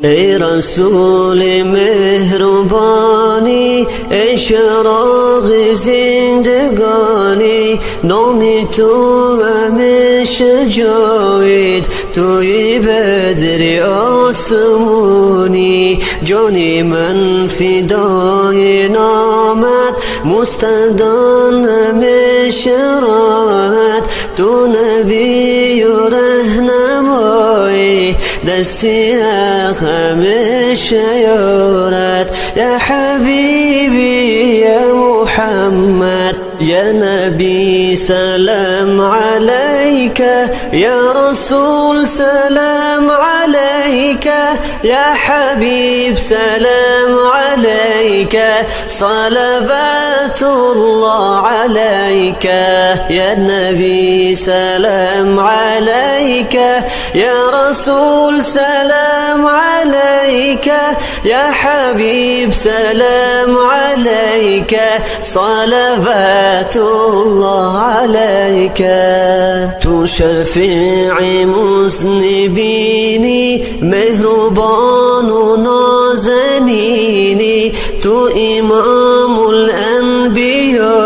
ای رسول مهربانی، ای چراغ زندگانی، نام تو همیشه جاوید، توی بدر آسمونی. جان من فدای نامت، مستدان همیشه راحت، تو نبی و رهنمایی، دستی حق همیشه یارد. یا حبیبی یا محمد، یا نبی سلام علیک، یا رسول سلام علیک، یا حبیب سلام علیک، صلوات الله علیک. یا نبی سلام علیک، یا رسول سلام علیک، یا حبیب سلام علیک، صلوات الله علیک. تو شفیع مذنبینی، مهربان و نازنینی، تو امام الانبیایی،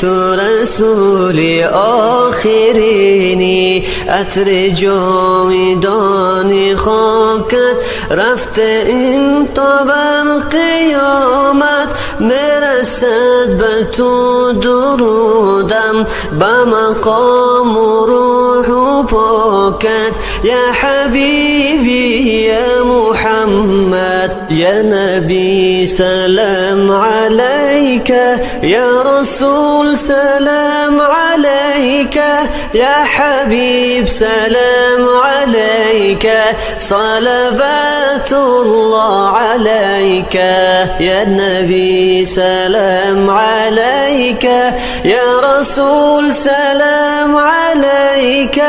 تو رسول آخرینی. عطر جاودان خاکت رفته این تا بر قیامت، میرسد به تو درودم به مقام و روح و پاکت. یا حبیبی یا محمد، یا نبی سلام علیک، یا رسول سلام علیک، یا حبیب سلام علیک، صلوات الله علیک. یا نبی سلام علیک، یا رسول سلام علیک،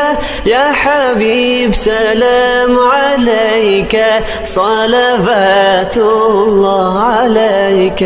یا حبیب سلام علیک، صلوات الله علیک.